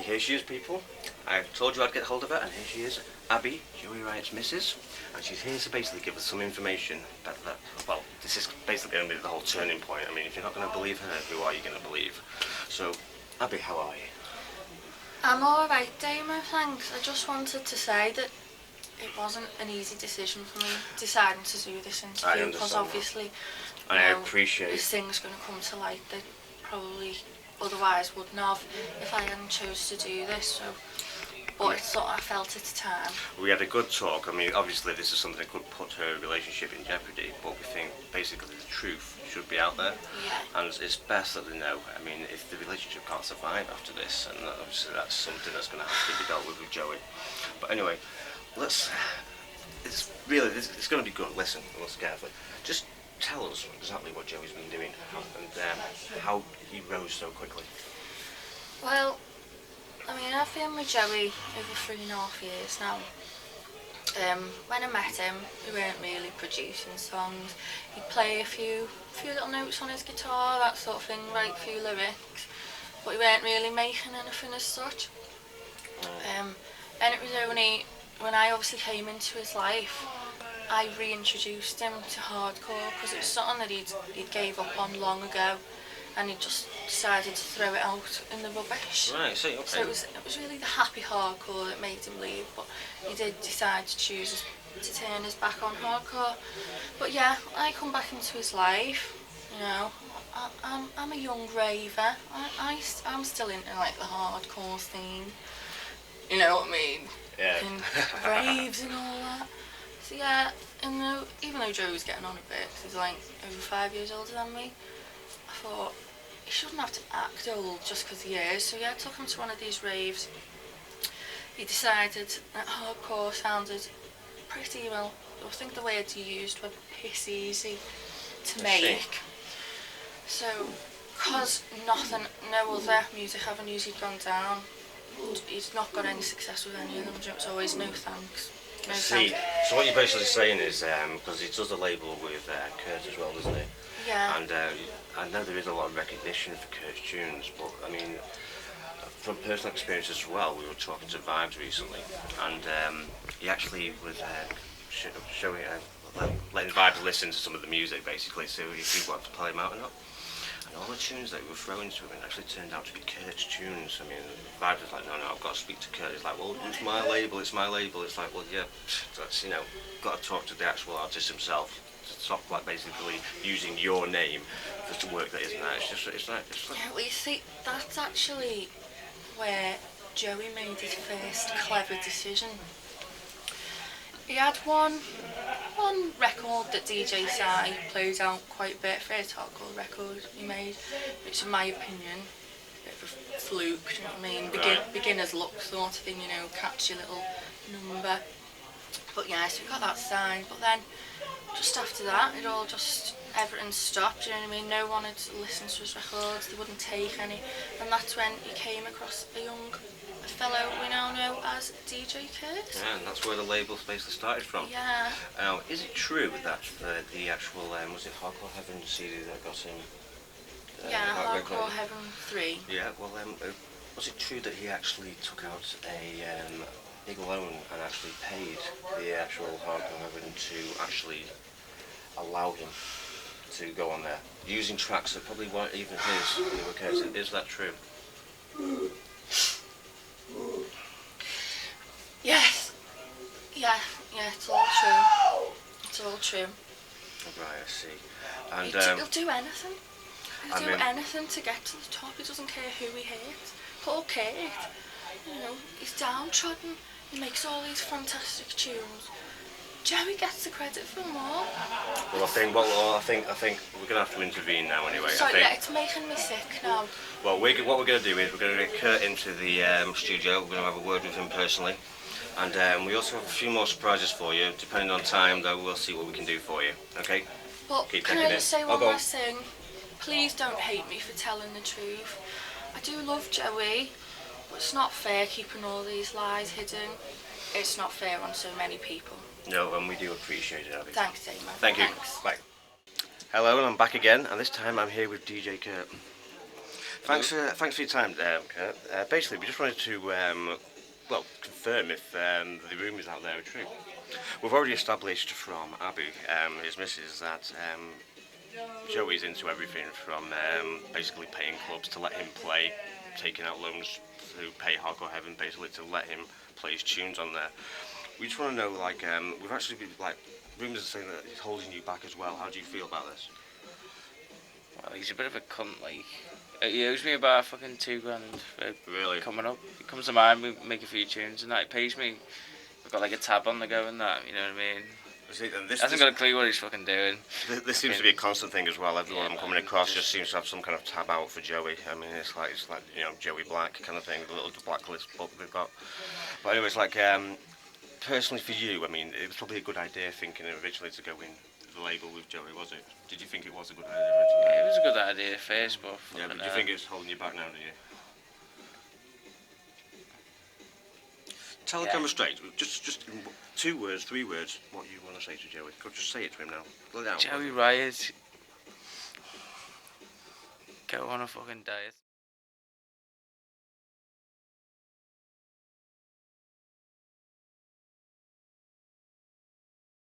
here she is, people. I told you I'd get hold of her, and here she is, Abby, Joey Riot's missus, and she's here to basically give us some information well, this is basically going to be the whole turning point. I mean, if you're not going to believe her, who are you going to believe? So, Abby, how are you? I'm alright, Damon, thanks. I just wanted to say that it wasn't an easy decision for me deciding to do this interview, because obviously and I appreciate this thing's going to come to light that probably otherwise wouldn't have if I hadn't chose to do this. So, but it's what I felt at the time. We had a good talk. I mean, obviously this is something that could put her relationship in jeopardy, but we think basically the truth should be out there. Yeah. And it's best that they know. I mean, if the relationship can't survive after this, and obviously that's something that's going to have to be dealt with Joey. But anyway, it's going to be good. Listen carefully. Just tell us exactly what Joey's been doing and how he rose so quickly. Well, I mean, I've been with Joey over 3.5 years now. When I met him, we weren't really producing songs. He'd play a few little notes on his guitar, that sort of thing, write a few lyrics, but we weren't really making anything as such. And it was only when I obviously came into his life, I reintroduced him to hardcore, because it was something that he'd gave up on long ago, and he just decided to throw it out in the rubbish. Right, see, okay. So it was really the happy hardcore that made him leave, but he did decide to choose to turn his back on hardcore. But yeah, I come back into his life, you know, I'm a young raver, I'm still into like the hardcore scene, you know what I mean? Yeah. And raves and all that. So yeah, and even though Joe was getting on a bit, 'cause he's like over 5 years older than me, I thought he shouldn't have to act old just because he is. So yeah, I took him to one of these raves. He decided that hardcore sounded pretty well. I think the words he used were piss easy to make. So, because no other music avenues he'd gone down, he's not got any success with any of them. It's always no thanks. No thanks. So what you're basically saying is, because he does a label with Kurt as well, doesn't he? Yeah. And I know there is a lot of recognition for Kurt's tunes, but I mean, from personal experience as well, we were talking to Vibes recently, and he actually was letting Vibes listen to some of the music, basically, so if he wanted to play them out or not. And all the tunes that we were throwing to him actually turned out to be Kurt's tunes. I mean, Vibes was like, no, I've got to speak to Kurt. He's like, well, it's my label. It's like, well, yeah, that's, got to talk to the actual artist himself. Stop like basically using your name for work that isn't that. It's like. Yeah, well, you see, that's actually where Joey made his first clever decision. He had one record that DJ Sai plays out quite a bit, first hardcore record he made, which in my opinion, a bit of a fluke, do you know what I mean? Beginner's luck sort of thing, catchy little number. But yeah, so we got that signed, but then just after that, everything stopped, do you know what I mean? No one had listened to his records, they wouldn't take any, and that's when he came across a young fellow we now know as DJ Kurt. Yeah, and that's where the label basically started from. Yeah. Now, is it true that the actual, was it Hardcore Heaven CD that got him? Yeah, Hardcore Heaven 3. Yeah, well, was it true that he actually took out a big loan and actually paid the actual Hardcore Heaven to actually allow him to go on there, using tracks that probably weren't even his in the occasion? Is that true? Yes. Yeah, it's all true. It's all true. Right, I see. And he'll do anything. He'll do anything to get to the top. He doesn't care who he hates. Poor Kurt, he's downtrodden. He makes all these fantastic tunes. Joey gets the credit for them all. Well, I think we're gonna have to intervene now anyway. Sorry, yeah, it's making me sick now. Well, what we're gonna do is we're gonna get Kurt into the studio. We're gonna have a word with him personally, and we also have a few more surprises for you. Depending on time, though, we'll see what we can do for you. Okay? But can I just say one last thing? Please don't hate me for telling the truth. I do love Joey, but it's not fair keeping all these lies hidden. It's not fair on so many people. No, and we do appreciate it, Abby. Thanks, Damon. Thank you. Bye. Hello, and I'm back again, and this time I'm here with DJ Kurt. Thanks for your time, Kurt. Basically, we just wanted to confirm if the rumours out there are true. We've already established from Abby, his missus, that Joey's into everything from basically paying clubs to let him play, taking out loans through Pay Hog or Heaven, basically to let him play his tunes on there. We just want to know, like, we've actually been, like, rumours are saying that he's holding you back as well. How do you feel about this? Well, he's a bit of a cunt, like. He owes me about fucking £2,000 for Really? coming up. He comes to mine, we make a few tunes and that. He pays me. We've got like a tab on the go and that, you know what I mean? Hasn't got a clue what he's fucking doing. This seems to be a constant thing as well. Everyone I'm coming across just seems to have some kind of tab out for Joey. I mean, it's like you know, Joey Black kind of thing, the little blacklist book they've got. But anyway, it's like personally for you, I mean, it was probably a good idea thinking originally to go in the label with Joey, was it? Did you think it was a good idea originally? Yeah, it was a good idea first, but yeah, but do you think it's holding you back now? Do you? Tell the camera straight. Just in 2 words, 3 words. What you want to say to Joey? Go, just say it to him now. Let it out. Joey Riot. Go on a fucking diet.